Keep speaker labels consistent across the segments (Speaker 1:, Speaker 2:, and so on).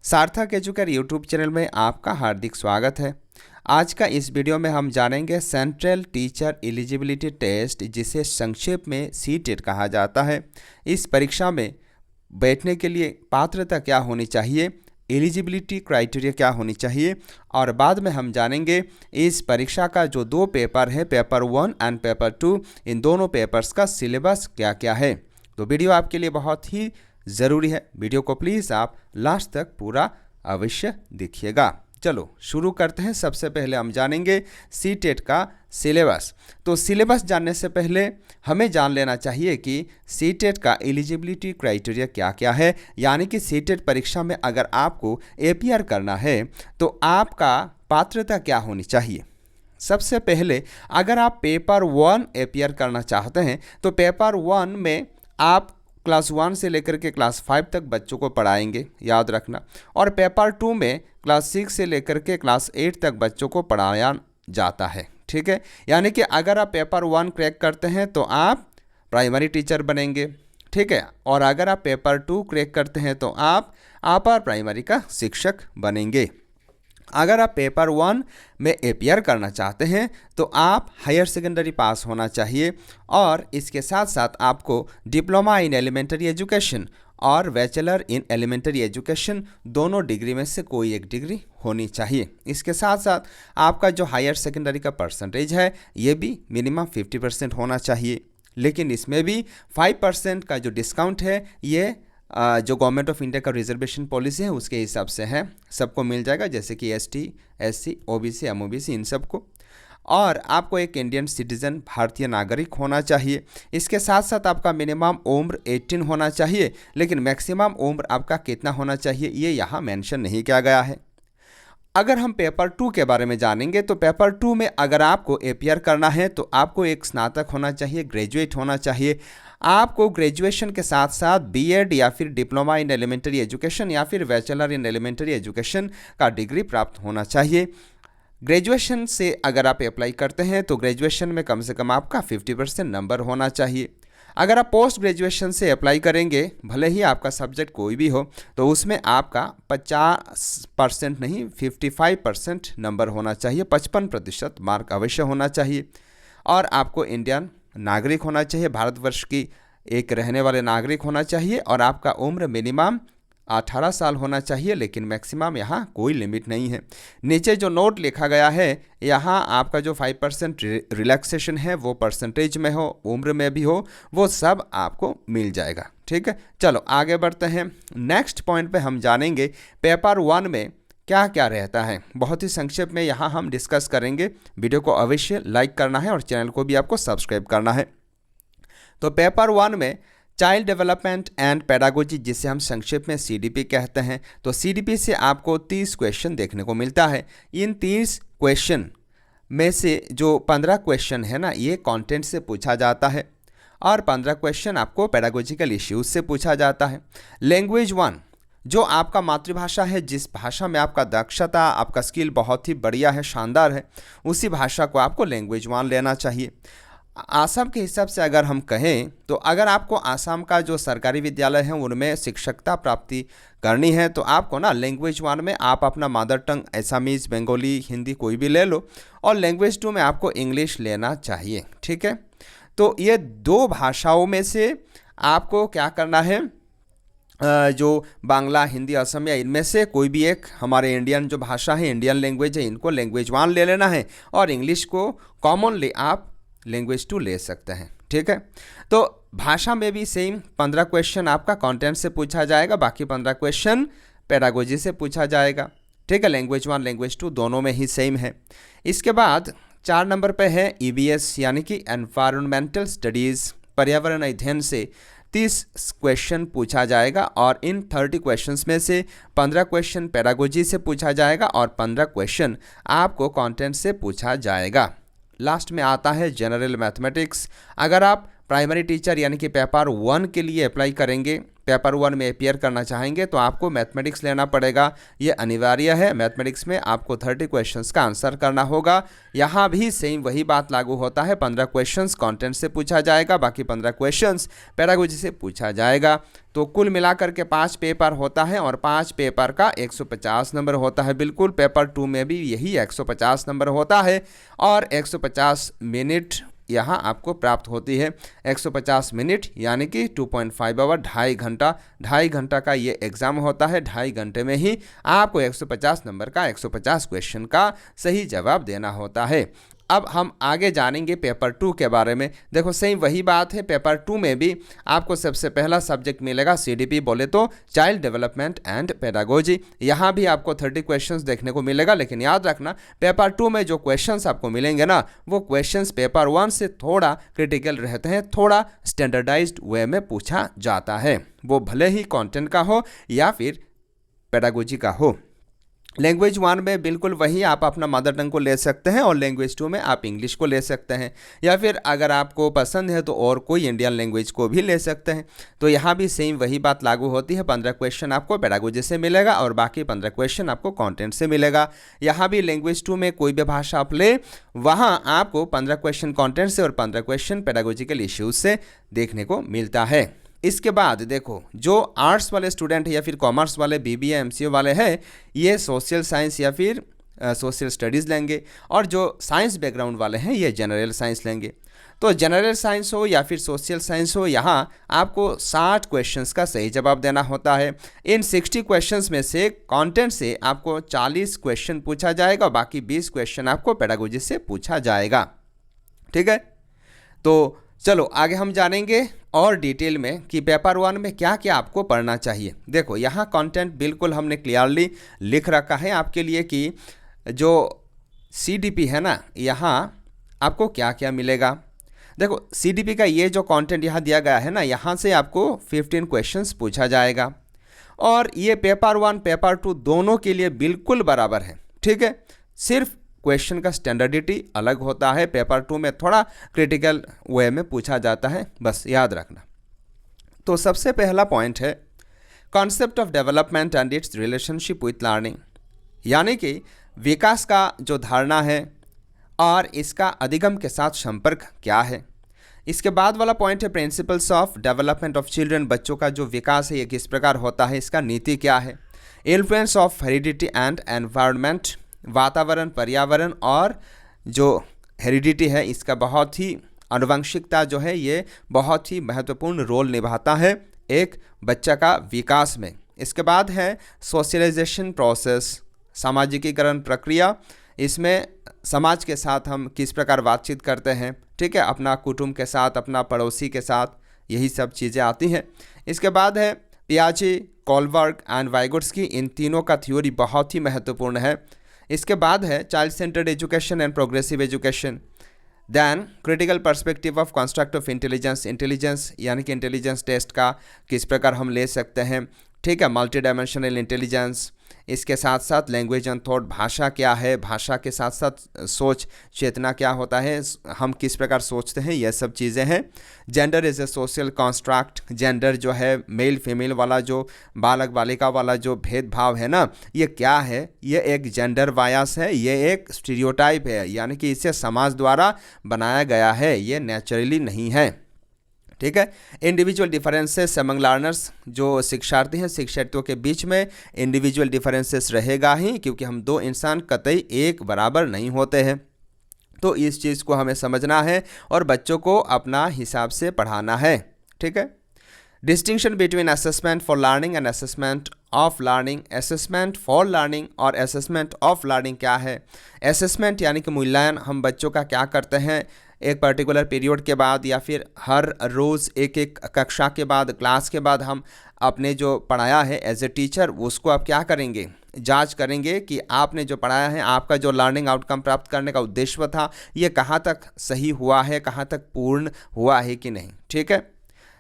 Speaker 1: सार्थक educator YouTube channel में आपका हार्दिक स्वागत है। आज का इस वीडियो में हम जानेंगे सेंट्रल टीचर एलिजिबिलिटी टेस्ट, जिसे संक्षेप में सीटेट कहा जाता है। इस परीक्षा में बैठने के लिए पात्रता क्या होनी चाहिए, एलिजिबिलिटी क्राइटेरिया क्या होनी चाहिए, और बाद में हम जानेंगे इस परीक्षा का जो दो पेपर है, पेपर 1 एंड पेपर 2, इन दोनों पेपर्स का सिलेबस क्या क्या है। तो वीडियो आपके लिए बहुत ही ज़रूरी है। वीडियो को प्लीज़ आप लास्ट तक पूरा अवश्य देखिएगा। चलो शुरू करते हैं। सबसे पहले हम जानेंगे सीटेट का सिलेबस। तो सिलेबस जानने से पहले हमें जान लेना चाहिए कि सीटेट का एलिजिबिलिटी क्राइटेरिया क्या क्या है, यानी कि सीटेट परीक्षा में अगर आपको अपीयर करना है तो आपका पात्रता क्या होनी चाहिए। सबसे पहले अगर आप पेपर 1 अपीयर करना चाहते हैं तो पेपर 1 में आप क्लास 1 से लेकर के क्लास 5 तक बच्चों को पढ़ाएंगे, याद रखना। और पेपर 2 में क्लास 6 से लेकर के क्लास 8 तक बच्चों को पढ़ाया जाता है, ठीक है। यानी कि अगर आप पेपर 1 क्रैक करते हैं तो आप प्राइमरी टीचर बनेंगे, ठीक है। और अगर आप पेपर 2 क्रैक करते हैं तो आप अपर प्राइमरी का शिक्षक बनेंगे। अगर आप पेपर 1 में अपीयर करना चाहते हैं तो आप हायर सेकेंडरी पास होना चाहिए, और इसके साथ साथ आपको डिप्लोमा इन एलिमेंट्री एजुकेशन और बैचलर इन एलिमेंट्री एजुकेशन दोनों डिग्री में से कोई एक डिग्री होनी चाहिए। इसके साथ साथ आपका जो हायर सेकेंडरी का परसेंटेज है ये भी मिनिमम 50% होना चाहिए। लेकिन इसमें भी 5% का जो डिस्काउंट है ये जो गवर्नमेंट ऑफ इंडिया का रिजर्वेशन पॉलिसी है उसके हिसाब से है, सबको मिल जाएगा, जैसे कि ST, SC, OBC, MOBC इन सबको। और आपको एक इंडियन सिटीजन भारतीय नागरिक होना चाहिए। इसके साथ साथ आपका मिनिमम उम्र 18 होना चाहिए, लेकिन मैक्सिमम उम्र आपका कितना होना चाहिए ये यहाँ मेंशन नहीं किया गया है। अगर हम पेपर 2 के बारे में जानेंगे तो पेपर 2 में अगर आपको अपीयर करना है तो आपको एक स्नातक होना चाहिए, ग्रेजुएट होना चाहिए। आपको ग्रेजुएशन के साथ साथ BEd या फिर डिप्लोमा इन एलिमेंट्री एजुकेशन या फिर बैचलर इन एलिमेंट्री एजुकेशन का डिग्री प्राप्त होना चाहिए। ग्रेजुएशन से अगर आप अप्लाई करते हैं तो ग्रेजुएशन में कम से कम आपका 50% नंबर होना चाहिए। अगर आप पोस्ट ग्रेजुएशन से अप्लाई करेंगे, भले ही आपका सब्जेक्ट कोई भी हो, तो उसमें आपका 50% नहीं 55% नंबर होना चाहिए, 55% मार्क अवश्य होना चाहिए। और आपको इंडियन नागरिक होना चाहिए, भारतवर्ष की एक रहने वाले नागरिक होना चाहिए, और आपका उम्र मिनिमम 18 साल होना चाहिए, लेकिन मैक्सिमम यहाँ कोई लिमिट नहीं है। नीचे जो नोट लिखा गया है यहाँ आपका जो 5% रिलैक्सेशन है वो परसेंटेज में हो, उम्र में भी हो, वो सब आपको मिल जाएगा, ठीक है। चलो आगे बढ़ते हैं। नेक्स्ट पॉइंट पे हम जानेंगे पेपर 1 में क्या क्या रहता है। बहुत ही संक्षेप में यहाँ हम डिस्कस करेंगे। वीडियो को अवश्य लाइक करना है और चैनल को भी आपको सब्सक्राइब करना है। तो पेपर 1 में चाइल्ड डेवलपमेंट एंड पेडागोजी, जिसे हम संक्षेप में CDP कहते हैं, तो CDP से आपको 30 क्वेश्चन देखने को मिलता है। इन 30 क्वेश्चन में से जो 15 क्वेश्चन है ना, ये कंटेंट से पूछा जाता है, और 15 क्वेश्चन आपको पेडागोजिकल इश्यूज से पूछा जाता है। लैंग्वेज 1 जो आपका मातृभाषा है, जिस भाषा में आपका दक्षता, आपका स्किल बहुत ही बढ़िया है, शानदार है, उसी भाषा को आपको लैंग्वेज 1 लेना चाहिए। आसाम के हिसाब से अगर हम कहें तो अगर आपको आसाम का जो सरकारी विद्यालय है उनमें शिक्षकता प्राप्ति करनी है तो आपको ना लैंग्वेज 1 में आप अपना मदर टंग एसामीज़, बंगाली, हिंदी कोई भी ले लो, और लैंग्वेज 2 में आपको इंग्लिश लेना चाहिए, ठीक है। तो ये दो भाषाओं में से आपको क्या करना है, जो बांग्ला, हिंदी, असमिया, इनमें से कोई भी एक हमारे इंडियन जो भाषा है, इंडियन लैंग्वेज है, इनको लैंग्वेज 1 ले लेना है, और इंग्लिश को कॉमनली आप लैंग्वेज 2 ले सकते हैं, ठीक है। तो भाषा में भी सेम 15 क्वेश्चन आपका कंटेंट से पूछा जाएगा, बाकी 15 क्वेश्चन पेडागोजी से पूछा जाएगा, ठीक है। लैंग्वेज 1 लैंग्वेज 2 दोनों में ही सेम है। इसके बाद 4 नंबर पे है EVS यानी कि एनवायरमेंटल स्टडीज़, पर्यावरण अध्ययन से 30 क्वेश्चन पूछा जाएगा, और इन 30 क्वेश्चंस में से 15 क्वेश्चन पेडागोजी से पूछा जाएगा और 15 क्वेश्चन आपको कंटेंट से पूछा जाएगा। लास्ट में आता है जनरल मैथमेटिक्स। अगर आप प्राइमरी टीचर यानी कि पेपर 1 के लिए अप्लाई करेंगे, पेपर 1 में अपियर करना चाहेंगे तो आपको मैथमेटिक्स लेना पड़ेगा। ये अनिवार्य है। मैथमेटिक्स में आपको 30 क्वेश्चंस का आंसर करना होगा। यहाँ भी सेम वही बात लागू होता है। 15 क्वेश्चंस कंटेंट से पूछा जाएगा, बाकी 15 क्वेश्चंस पेडागोजी से पूछा जाएगा। तो कुल मिलाकर के 5 पेपर होता है और 5 पेपर का 150 नंबर होता है। बिल्कुल पेपर 2 में भी यही 150 नंबर होता है और 150 मिनट यहाँ आपको प्राप्त होती है। 150 मिनट यानी कि 2.5 आवर, 2.5 घंटा का ये एग्ज़ाम होता है। 2.5 घंटे में ही आपको 150 नंबर का 150 क्वेश्चन का सही जवाब देना होता है। अब हम आगे जानेंगे पेपर 2 के बारे में। देखो सेम वही बात है। पेपर 2 में भी आपको सबसे पहला सब्जेक्ट मिलेगा CDP, बोले तो चाइल्ड डेवलपमेंट एंड पेडागोजी। यहाँ भी आपको 30 क्वेश्चंस देखने को मिलेगा, लेकिन याद रखना पेपर 2 में जो क्वेश्चंस आपको मिलेंगे ना, वो क्वेश्चंस पेपर 1 से थोड़ा क्रिटिकल रहते हैं, थोड़ा स्टैंडर्डाइज्ड वे में पूछा जाता है। वो भले ही कंटेंट का हो या फिर पेडागोजी का हो। लैंग्वेज 1 में बिल्कुल वही आप अपना मदर टंग को ले सकते हैं और लैंग्वेज 2 में आप इंग्लिश को ले सकते हैं, या फिर अगर आपको पसंद है तो और कोई इंडियन लैंग्वेज को भी ले सकते हैं। तो यहाँ भी सेम वही बात लागू होती है। 15 क्वेश्चन आपको पेडागोजी से मिलेगा और बाकी 15 क्वेश्चन आपको कंटेंट से मिलेगा। यहाँ भी लैंग्वेज 2 में कोई भी भाषा आप ले, वहाँ आपको 15 क्वेश्चन कंटेंट से और 15 क्वेश्चन पेडागोजिकल इश्यूज से देखने को मिलता है। इसके बाद देखो, जो आर्ट्स वाले स्टूडेंट या फिर कॉमर्स वाले, BBA MCA वाले हैं, ये सोशल साइंस या फिर सोशल स्टडीज़ लेंगे, और जो साइंस बैकग्राउंड वाले हैं ये जनरल साइंस लेंगे। तो जनरल साइंस हो या फिर सोशल साइंस हो, यहाँ आपको 60 क्वेश्चंस का सही जवाब देना होता है। इन 60 क्वेश्चंस में से कंटेंट से आपको 40 क्वेश्चन पूछा जाएगा, बाकी 20 क्वेश्चन आपको पेडागोजी से पूछा जाएगा। ठीक है, तो चलो आगे हम जानेंगे और डिटेल में कि पेपर 1 में क्या क्या आपको पढ़ना चाहिए। देखो यहाँ कंटेंट बिल्कुल हमने क्लियरली लिख रखा है आपके लिए कि जो CDP है ना, यहाँ आपको क्या क्या मिलेगा। देखो CDP का ये जो कंटेंट यहाँ दिया गया है ना, यहाँ से आपको 15 क्वेश्चंस पूछा जाएगा और ये पेपर 1 पेपर 2 दोनों के लिए बिल्कुल बराबर है। ठीक है, सिर्फ क्वेश्चन का स्टैंडर्डिटी अलग होता है। पेपर 2 में थोड़ा क्रिटिकल वे में पूछा जाता है, बस याद रखना। तो सबसे पहला पॉइंट है concept of development and it's relationship with learning, यानी कि विकास का जो धारणा है और इसका अधिगम के साथ संपर्क क्या है। इसके बाद वाला पॉइंट है principles of development of children, बच्चों का जो विकास है ये किस प्रकार होता है, इसका नीति क्या है। Influence of heredity and environment, वातावरण, पर्यावरण और जो हेरिडिटी है इसका बहुत ही, आनुवंशिकता जो है ये बहुत ही महत्वपूर्ण रोल निभाता है एक बच्चा का विकास में। इसके बाद है सोशलाइजेशन प्रोसेस, सामाजिकीकरण प्रक्रिया। इसमें समाज के साथ हम किस प्रकार बातचीत करते हैं, ठीक है, अपना कुटुंब के साथ, अपना पड़ोसी के साथ, यही सब चीज़ें आती हैं। इसके बाद है पियाजे, कोलबर्ग एंड वाइगोट्स्की, इन तीनों का थ्योरी बहुत ही महत्वपूर्ण है। इसके बाद है child centred education and progressive education. Then critical perspective of construct of intelligence, intelligence यानी कि इंटेलिजेंस टेस्ट का किस प्रकार हम ले सकते हैं, ठीक है, मल्टी डायमेंशनल इंटेलिजेंस। इसके साथ साथ लैंग्वेज एंड थॉट, भाषा क्या है, भाषा के साथ साथ सोच चेतना क्या होता है, हम किस प्रकार सोचते हैं, यह सब चीज़ें हैं। Gender is a social construct, gender जो है मेल फीमेल वाला जो बालक बालिका वाला जो भेदभाव है ना, ये क्या है, ये एक जेंडर बायस है, ये एक स्टीरियोटाइप है, यानी कि इसे समाज द्वारा बनाया गया है, ये नेचुरली नहीं है। ठीक है, इंडिविजुअल डिफरेंसेस अमंग लर्नर्स, जो शिक्षार्थी हैं शिक्षार्थियों के बीच में इंडिविजुअल डिफरेंसेस रहेगा ही, क्योंकि हम दो इंसान कतई एक बराबर नहीं होते हैं। तो इस चीज़ को हमें समझना है और बच्चों को अपना हिसाब से पढ़ाना है। ठीक है, distinction between assessment for learning and assessment of learning. Assessment for learning और असेसमेंट ऑफ लर्निंग क्या है। असेसमेंट यानी कि मूल्यांकन हम बच्चों का क्या करते हैं, एक पर्टिकुलर पीरियड के बाद या फिर हर रोज़ एक एक कक्षा के बाद, क्लास के बाद हम अपने जो पढ़ाया है एज ए टीचर उसको आप क्या करेंगे, जांच करेंगे कि आपने जो पढ़ाया है, आपका जो लर्निंग आउटकम प्राप्त करने का उद्देश्य था, ये कहाँ तक सही हुआ है, कहाँ तक पूर्ण हुआ है कि नहीं। ठीक है,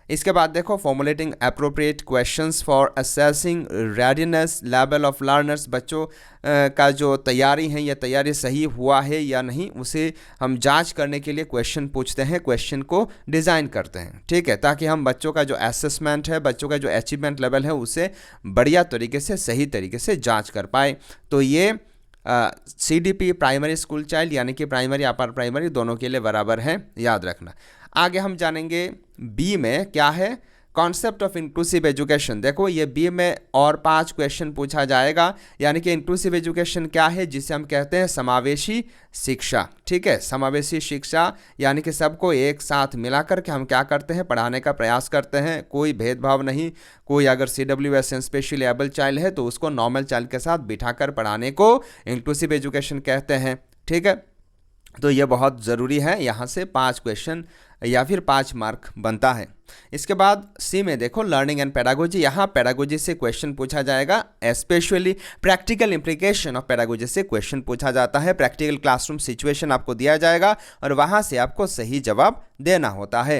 Speaker 1: इसके बाद देखो formulating appropriate questions for assessing readiness level of learners. बच्चों का जो तैयारी है, यह तैयारी सही हुआ है या नहीं, उसे हम जांच करने के लिए क्वेश्चन पूछते हैं, क्वेश्चन को डिज़ाइन करते हैं, ठीक है, ताकि हम बच्चों का जो असेसमेंट है, बच्चों का जो अचीवमेंट लेवल है, उसे बढ़िया तरीके से, सही तरीके से जाँच कर पाए। तो ये CDP प्राइमरी स्कूल चाइल्ड यानी कि प्राइमरी अपर प्राइमरी दोनों के लिए बराबर है, याद रखना। आगे हम जानेंगे बी में क्या है, कॉन्सेप्ट ऑफ इंक्लूसिव एजुकेशन। देखो ये बी में और 5 क्वेश्चन पूछा जाएगा, यानी कि इंक्लूसिव एजुकेशन क्या है, जिसे हम कहते हैं समावेशी शिक्षा, ठीक है। समावेशी शिक्षा यानी कि सबको एक साथ मिला करके हम क्या करते हैं, पढ़ाने का प्रयास करते हैं, कोई भेदभाव नहीं। कोई अगर CWS स्पेशली एबल चाइल्ड है तो उसको नॉर्मल चाइल्ड के साथ बिठाकर पढ़ाने को इंक्लूसिव एजुकेशन कहते हैं, ठीक है। तो ये बहुत ज़रूरी है, यहाँ से 5 क्वेश्चन या फिर 5 मार्क बनता है। इसके बाद सी में देखो लर्निंग एंड पेडागोजी। यहाँ पेडागोजी से क्वेश्चन पूछा जाएगा, specially practical implication of pedagogy से क्वेश्चन पूछा जाता है। प्रैक्टिकल क्लासरूम सिचुएशन आपको दिया जाएगा और वहाँ से आपको सही जवाब देना होता है।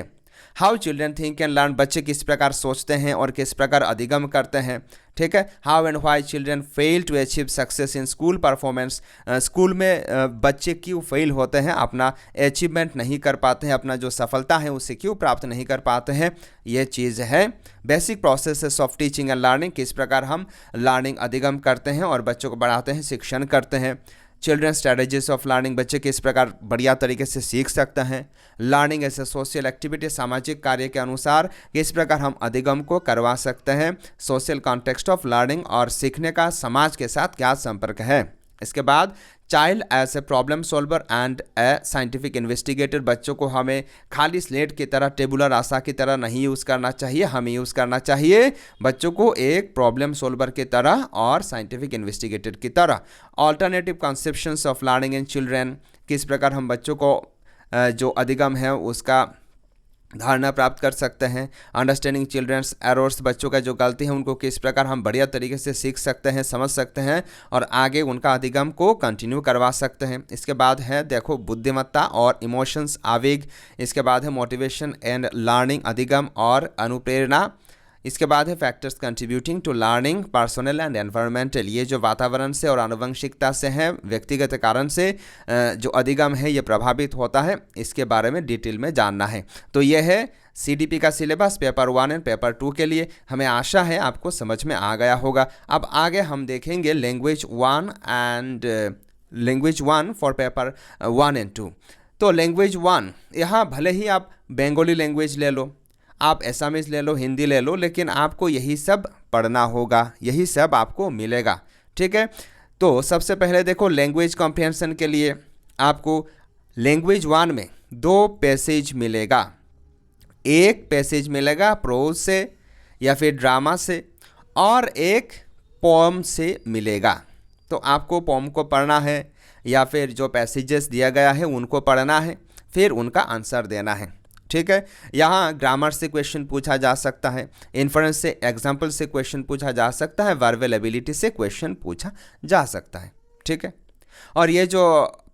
Speaker 1: How children think and learn, बच्चे किस प्रकार सोचते हैं और किस प्रकार अधिगम करते हैं, ठीक है। How and why children fail to achieve success in school performance, school में बच्चे क्यों फेल होते हैं, अपना अचीवमेंट नहीं कर पाते हैं, अपना जो सफलता है उसे क्यों प्राप्त नहीं कर पाते हैं, ये चीज़ है। Basic processes of teaching and learning, किस प्रकार हम लर्निंग अधिगम करते हैं और बच्चों को बढ़ाते हैं, शिक्षण करते हैं। चिल्ड्रन स्ट्रेटजीज ऑफ लर्निंग, बच्चे किस प्रकार बढ़िया तरीके से सीख सकते हैं। Learning as a social activity, सामाजिक कार्य के अनुसार किस प्रकार हम अधिगम को करवा सकते हैं। सोशल कॉन्टेक्स्ट ऑफ लर्निंग, और सीखने का समाज के साथ क्या संपर्क है। इसके बाद child as a problem solver and a scientific investigator, बच्चों को हमें खाली स्लेट की तरह, टेबुलर आशा की तरह नहीं यूज़ करना चाहिए, हमें यूज़ करना चाहिए बच्चों को एक प्रॉब्लम सॉल्वर की तरह और साइंटिफिक इन्वेस्टिगेटर की तरह। Alternative conceptions of learning in children, किस प्रकार हम बच्चों को जो अधिगम है उसका धारणा प्राप्त कर सकते हैं। अंडरस्टैंडिंग चिल्ड्रंस एरर्स, बच्चों का जो गलती है उनको किस प्रकार हम बढ़िया तरीके से सीख सकते हैं, समझ सकते हैं और आगे उनका अधिगम को कंटिन्यू करवा सकते हैं। इसके बाद है देखो बुद्धिमत्ता और इमोशंस, आवेग। इसके बाद है मोटिवेशन एंड लर्निंग, अधिगम और अनुप्रेरणा। इसके बाद है factors contributing to learning, personal and environmental, ये जो वातावरण से और आनुवंशिकता से है, व्यक्तिगत कारण से जो अधिगम है ये प्रभावित होता है, इसके बारे में डिटेल में जानना है। तो ये है CDP का सिलेबस पेपर 1 एंड पेपर 2 के लिए। हमें आशा है आपको समझ में आ गया होगा। अब आगे हम देखेंगे language 1 and language 1 for paper 1 and 2। तो लैंग्वेज 1, यहाँ भले ही आप बंगाली लैंग्वेज ले लो, आप एसामीज ले लो, हिंदी ले लो, लेकिन आपको यही सब पढ़ना होगा, यही सब आपको मिलेगा, ठीक है। तो सबसे पहले देखो लैंग्वेज कॉम्प्रिहेंशन के लिए आपको लैंग्वेज 1 में 2 पैसेज मिलेगा। एक पैसेज मिलेगा प्रोज से या फिर ड्रामा से, और एक पोम से मिलेगा। तो आपको पोम को पढ़ना है या फिर जो पैसेजेस दिया गया है उनको पढ़ना है, फिर उनका आंसर देना है, ठीक है। यहाँ ग्रामर से क्वेश्चन पूछा जा सकता है, इन्फ्रेंस से, एग्जाम्पल से क्वेश्चन पूछा जा सकता है, वर्बल एबिलिटी से क्वेश्चन पूछा जा सकता है, ठीक है। और ये जो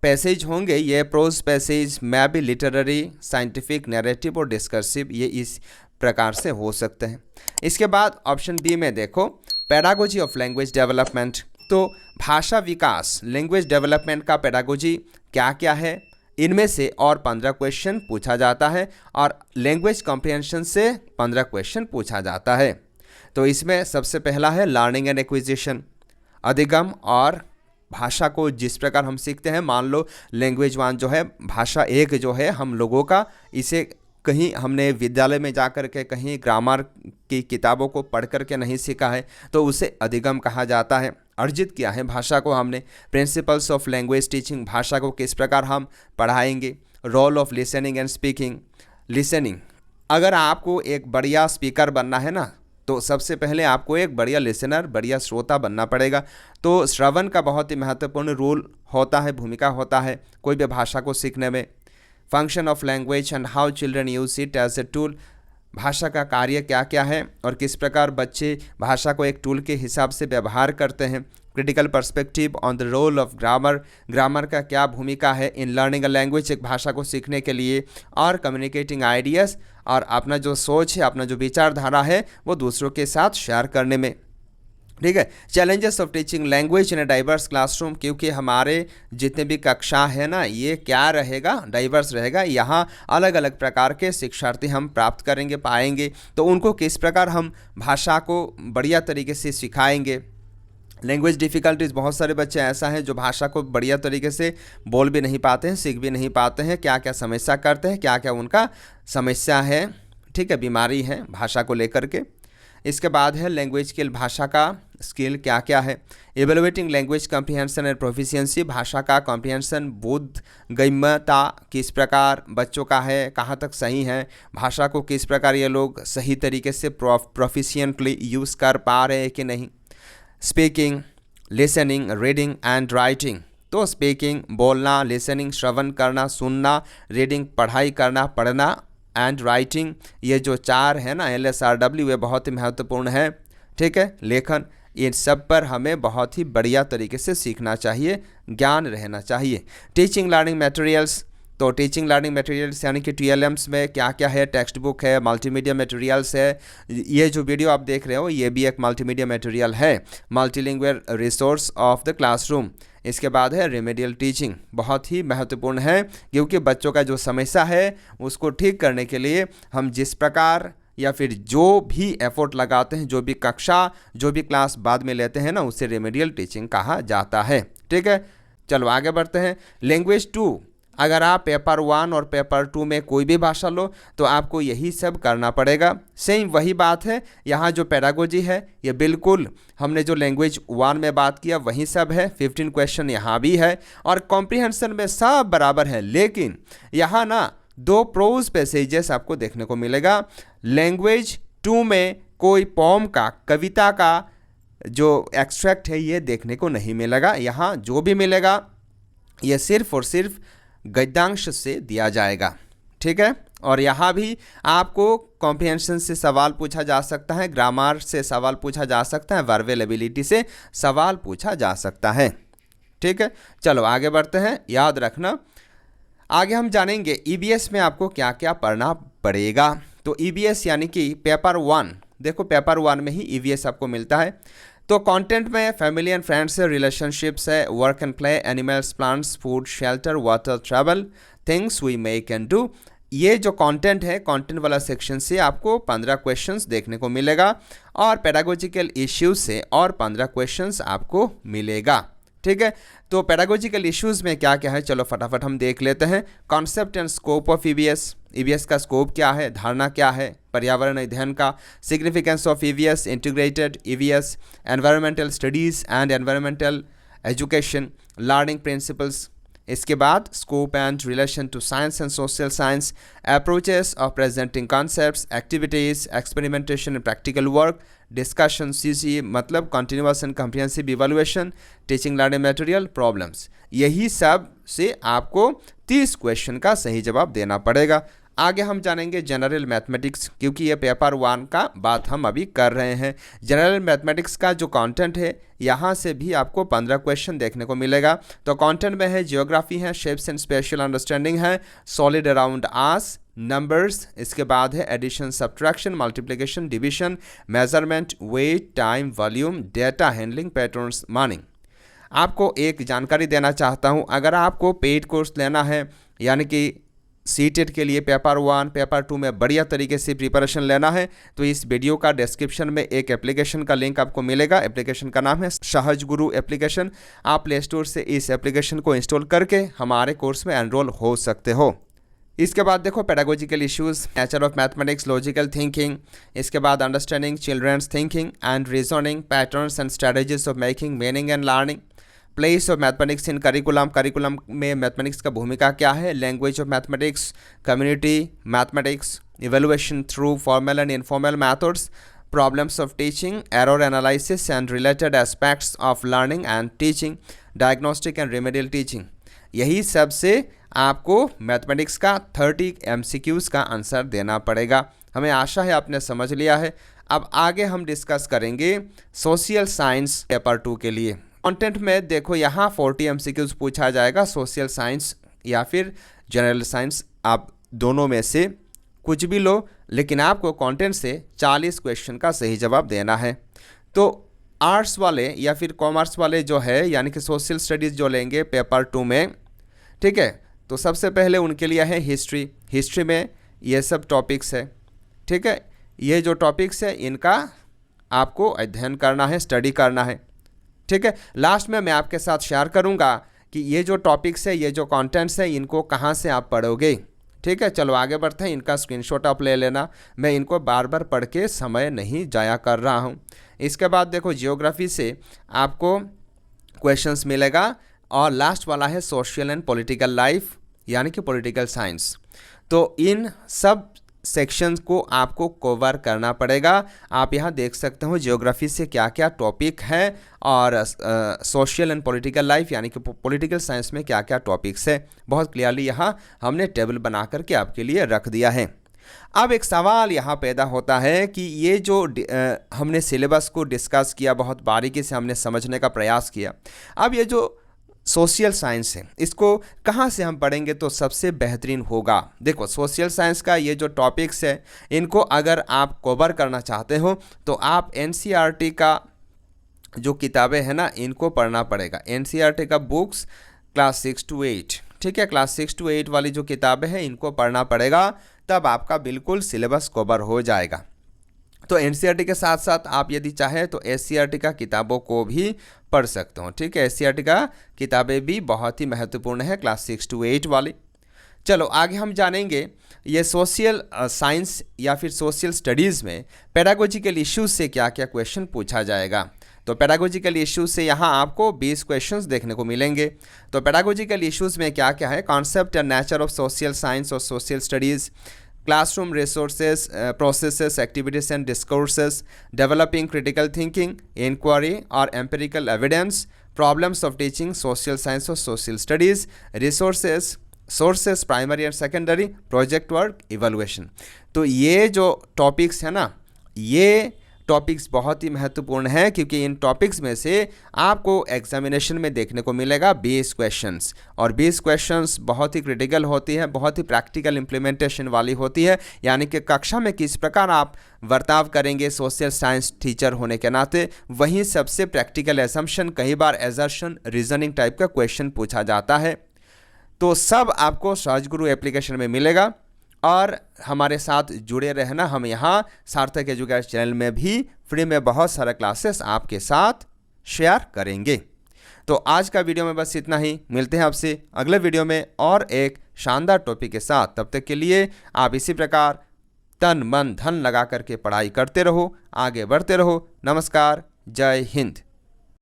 Speaker 1: पैसेज होंगे ये प्रोज पैसेज में भी लिटरेरी, साइंटिफिक, नैरेटिव और डिस्कर्सिव, ये इस प्रकार से हो सकते हैं। इसके बाद ऑप्शन बी में देखो पेडागोजी ऑफ लैंग्वेज डेवलपमेंट। तो भाषा विकास, लैंग्वेज डेवलपमेंट का पेडागोजी क्या क्या है, इनमें से और 15 क्वेश्चन पूछा जाता है और लैंग्वेज कॉम्प्रिहेंशन से 15 क्वेश्चन पूछा जाता है। तो इसमें सबसे पहला है लर्निंग एंड एक्विजिशन, अधिगम और भाषा को जिस प्रकार हम सीखते हैं। मान लो लैंग्वेज 1 जो है, भाषा 1 जो है हम लोगों का, इसे कहीं हमने विद्यालय में जा कर के कहीं ग्रामर की किताबों को पढ़ कर के नहीं सीखा है, तो उसे अधिगम कहा जाता है। अर्जित किया है भाषा को हमने। प्रिंसिपल्स ऑफ लैंग्वेज टीचिंग, भाषा को किस प्रकार हम पढ़ाएंगे। Role of listening and speaking, listening, अगर आपको एक बढ़िया स्पीकर बनना है ना, तो सबसे पहले आपको एक बढ़िया लिसनर, बढ़िया श्रोता बनना पड़ेगा। तो श्रवण का बहुत ही महत्वपूर्ण रोल होता है, भूमिका होता है कोई भी भाषा को सीखने में। Function of language and how children use it as a tool, भाषा का कार्य क्या क्या है और किस प्रकार बच्चे भाषा को एक टूल के हिसाब से व्यवहार करते हैं। Critical perspective on the role of grammar, grammar का क्या भूमिका है इन लर्निंग अ लैंग्वेज, एक भाषा को सीखने के लिए, और कम्युनिकेटिंग आइडियाज़, और अपना जो सोच है, अपना जो विचारधारा है वो दूसरों के साथ शेयर करने में। ठीक है। Challenges of teaching language in a diverse classroom, क्योंकि हमारे जितने भी कक्षा है ना, ये क्या रहेगा, डाइवर्स रहेगा। यहाँ अलग अलग प्रकार के शिक्षार्थी हम प्राप्त करेंगे, पाएंगे, तो उनको किस प्रकार हम भाषा को बढ़िया तरीके से सिखाएंगे। लैंग्वेज डिफ़िकल्टीज़, बहुत सारे बच्चे ऐसा हैं जो भाषा को बढ़िया तरीके से बोल भी नहीं पाते हैं, सीख भी नहीं पाते हैं, क्या क्या समस्या करते हैं, क्या क्या उनका समस्या है, ठीक है, बीमारी है भाषा को लेकर के। इसके बाद है लैंग्वेज स्किल, भाषा का स्किल क्या क्या है। Evaluating language comprehension and proficiency, भाषा का कॉम्प्रिहेंशन, बोध गम्यता किस प्रकार बच्चों का है, कहाँ तक सही है, भाषा को किस प्रकार ये लोग सही तरीके से प्रोफिशिएंटली यूज़ कर पा रहे हैं कि नहीं। Speaking, listening, reading and writing, तो स्पीकिंग बोलना, लिसनिंग श्रवण करना, सुनना, रीडिंग पढ़ाई करना, पढ़ना, एंड राइटिंग, ये जो चार है ना LSRW, ये बहुत ही महत्वपूर्ण है। ठीक है, लेखन, इन सब पर हमें बहुत ही बढ़िया तरीके से सीखना चाहिए, ज्ञान रहना चाहिए। टीचिंग लर्निंग मटेरियल्स, तो टीचिंग लर्निंग मटेरियल्स यानी कि TLMs में क्या क्या है, टेक्स्ट बुक है, मल्टीमीडिया मटेरियल्स है। ये जो वीडियो आप देख रहे हो ये भी एक मल्टीमीडिया मटेरियल है, multilingual resource of the classroom. इसके बाद है रेमेडियल टीचिंग, बहुत ही महत्वपूर्ण है, क्योंकि बच्चों का जो समस्या है उसको ठीक करने के लिए हम जिस प्रकार या फिर जो भी एफर्ट लगाते हैं, जो भी कक्षा, जो भी क्लास बाद में लेते हैं ना, उसे रेमेडियल टीचिंग कहा जाता है। ठीक है, चलो आगे बढ़ते हैं। लैंग्वेज 2, अगर आप पेपर 1 और पेपर 2 में कोई भी भाषा लो तो आपको यही सब करना पड़ेगा। सेम वही बात है, यहाँ जो पेडागोजी है ये बिल्कुल हमने जो लैंग्वेज 1 में बात किया वही सब है। 15 क्वेश्चन यहाँ भी है और कॉम्प्रिहेंशन में सब बराबर है, लेकिन यहाँ ना 2 प्रोज पैसेजेस आपको देखने को मिलेगा। लैंग्वेज 2 में कोई पोम का, कविता का जो एक्सट्रैक्ट है ये देखने को नहीं मिलेगा। यहाँ जो भी मिलेगा ये सिर्फ और सिर्फ गद्यांश से दिया जाएगा। ठीक है, और यहाँ भी आपको कॉम्प्रिहेंशन से सवाल पूछा जा सकता है, ग्रामर से सवाल पूछा जा सकता है, वर्बल एबिलिटी से सवाल पूछा जा सकता है। ठीक है, चलो आगे बढ़ते हैं। याद रखना, आगे हम जानेंगे EBS में आपको क्या क्या पढ़ना पड़ेगा। तो EBS यानी कि पेपर 1, देखो पेपर 1 में ही EBS आपको मिलता है। तो कंटेंट में फैमिली एंड फ्रेंड्स है, रिलेशनशिप्स है, work and play, animals, plants, food, shelter, water, travel, things we may can do. ये जो कंटेंट है, कंटेंट वाला सेक्शन से आपको 15 क्वेश्चंस देखने को मिलेगा और पेडागोजिकल इश्यूज से और 15 क्वेश्चंस आपको मिलेगा। ठीक है, तो पेडागोजिकल इश्यूज में क्या क्या है, चलो फटाफट हम देख लेते हैं। Concept and scope of EBS का स्कोप क्या है, धारणा क्या है, पर्यावरण अध्ययन का, significance of EVS, integrated EVS, environmental studies and environmental education, learning principles. इसके बाद scope and relation to science and social science, approaches of presenting concepts, activities, experimentation and practical work, discussion, CCE मतलब continuous and comprehensive evaluation, teaching learning material, problems. यही सब से आपको 30 question का सही जवाब देना पड़ेगा। आगे हम जानेंगे जनरल मैथमेटिक्स, क्योंकि ये पेपर 1 का बात हम अभी कर रहे हैं। जनरल मैथमेटिक्स का जो कंटेंट है यहाँ से भी आपको 15 क्वेश्चन देखने को मिलेगा। तो कंटेंट में है जियोग्राफी है, शेप्स एंड स्पेशल अंडरस्टैंडिंग है, सॉलिड अराउंड आस, नंबर्स, इसके बाद है addition, subtraction, multiplication, division, measurement, weight, time, volume, data handling, patterns, morning. आपको एक जानकारी देना चाहता हूँ, अगर आपको पेड कोर्स लेना है यानी कि सीटेट के लिए पेपर 1, पेपर 2 में बढ़िया तरीके से प्रिपरेशन लेना है, तो इस वीडियो का डिस्क्रिप्शन में एक एप्लीकेशन का लिंक आपको मिलेगा। एप्लीकेशन का नाम है सहज गुरु एप्लीकेशन। आप प्ले स्टोर से इस एप्लीकेशन को इंस्टॉल करके हमारे कोर्स में एनरोल हो सकते हो। इसके बाद देखो pedagogical issues, nature of mathematics, logical thinking, इसके बाद understanding children's thinking and reasoning, patterns and strategies of making meaning and learning, place of mathematics in curriculum, curriculum में मैथमेटिक्स का भूमिका क्या है, language of mathematics, community mathematics, evaluation through formal and informal methods, problems of teaching, error analysis and related aspects of learning and teaching, diagnostic and remedial teaching. यही सब से आपको mathematics का 30 MCQs का आंसर देना पड़ेगा। हमें आशा है आपने समझ लिया है। अब आगे हम डिस्कस करेंगे सोशल साइंस पेपर 2 के लिए। कंटेंट में देखो यहाँ 40 MCQs पूछा जाएगा, सोशल साइंस या फिर जनरल साइंस, आप दोनों में से कुछ भी लो, लेकिन आपको कंटेंट से 40 क्वेश्चन का सही जवाब देना है। तो आर्ट्स वाले या फिर कॉमर्स वाले जो है, यानी कि सोशल स्टडीज़ जो लेंगे पेपर 2 में, ठीक है, तो सबसे पहले उनके लिए है हिस्ट्री। हिस्ट्री में ये सब टॉपिक्स है, ठीक है, ये जो टॉपिक्स है इनका आपको अध्ययन करना है, स्टडी करना है, ठीक है। लास्ट में मैं आपके साथ शेयर करूंगा कि ये जो टॉपिक्स है, ये जो कंटेंट्स है, इनको कहाँ से आप पढ़ोगे, ठीक है। चलो आगे बढ़ते हैं, इनका स्क्रीनशॉट आप ले लेना, मैं इनको बार बार पढ़ के समय नहीं जाया कर रहा हूँ। इसके बाद देखो जियोग्राफी से आपको क्वेश्चंस मिलेगा, और लास्ट वाला है सोशल एंड पॉलिटिकल लाइफ, यानी कि पॉलिटिकल साइंस। तो इन सब सेक्शंस को आपको कवर करना पड़ेगा। आप यहाँ देख सकते हो जियोग्राफी से क्या क्या टॉपिक है, और सोशल एंड पॉलिटिकल लाइफ यानी कि पॉलिटिकल साइंस में क्या क्या टॉपिक्स है, बहुत क्लियरली यहाँ हमने टेबल बना करके आपके लिए रख दिया है। अब एक सवाल यहाँ पैदा होता है कि ये जो हमने सिलेबस को डिस्कस किया, बहुत बारीकी से हमने समझने का प्रयास किया, अब ये जो सोशल साइंस है इसको कहाँ से हम पढ़ेंगे तो सबसे बेहतरीन होगा। देखो सोशल साइंस का ये जो टॉपिक्स है, इनको अगर आप कवर करना चाहते हो तो आप NCERT का जो किताबें हैं ना, इनको पढ़ना पड़ेगा। NCERT का बुक्स क्लास 6 to 8, ठीक है, क्लास 6 to 8 वाली जो किताबें हैं इनको पढ़ना पड़ेगा, तब आपका बिल्कुल सिलेबस कवर हो जाएगा। तो NCERT के साथ साथ आप यदि चाहें तो SCERT का किताबों को भी पढ़ सकते हो, ठीक है। SCERT का किताबें भी बहुत ही महत्वपूर्ण है, क्लास 6 to 8 वाली। चलो आगे हम जानेंगे ये सोशल साइंस या फिर सोशल स्टडीज़ में पेडागोजिकल इश्यूज से क्या क्या क्वेश्चन पूछा जाएगा। तो पेडागोजिकल इश्यूज से यहाँ आपको 20 क्वेश्चंस देखने को मिलेंगे। तो पेडागोजिकल इश्यूज में क्या क्या है, concept and nature of social science और social studies, classroom resources, processes, activities and discourses, developing critical thinking, inquiry or empirical evidence, problems of teaching social science or social studies, resources, sources primary and secondary, project work, evaluation। तो ये जो topics है ना, ये topics बहुत ही महत्वपूर्ण है, क्योंकि इन टॉपिक्स में से आपको एग्जामिनेशन में देखने को मिलेगा 20 क्वेश्चंस, और 20 क्वेश्चंस बहुत ही क्रिटिकल होती है, बहुत ही प्रैक्टिकल इम्प्लीमेंटेशन वाली होती है, यानी कि कक्षा में किस प्रकार आप बर्ताव करेंगे सोशल साइंस टीचर होने के नाते, वहीं सबसे प्रैक्टिकल एजम्पशन, कई बार एजर्शन, रीजनिंग टाइप का क्वेश्चन पूछा जाता है। तो सब आपको सहजगुरु एप्लीकेशन में मिलेगा, और हमारे साथ जुड़े रहना। हम यहाँ सार्थक एजुकेशन चैनल में भी फ्री में बहुत सारा क्लासेस आपके साथ शेयर करेंगे। तो आज का वीडियो में बस इतना ही, मिलते हैं आपसे अगले वीडियो में और एक शानदार टॉपिक के साथ। तब तक के लिए आप इसी प्रकार तन मन धन लगा करके पढ़ाई करते रहो, आगे बढ़ते रहो। नमस्कार, जय हिंद।